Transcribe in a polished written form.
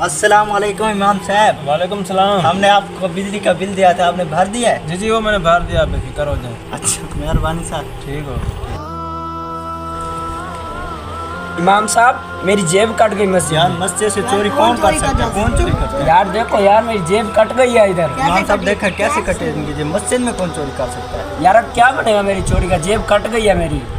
अस्सलाम वालेकुम इमाम साहब। वालेकुम सलाम। हमने आपको बिजली का बिल दिया था, आपने भर दिया है? जी जी वो मैंने भर दिया, बेफिक्र हो जाए। अच्छा, मेहरबानी साहब। ठीक हो। इमाम साहब मेरी जेब कट गई मस्जिद यार में। मस्जिद से चोरी कौन कर सकता है? कौन चोरी करता है? यार देखो यार मेरी जेब कट गई है इधर। इमाम साहब देखा कैसे कटेंगे? मस्जिद में कौन चोरी कर सकता है? यार अब क्या बनेगा मेरी चोरी का, जेब कट गई है मेरी।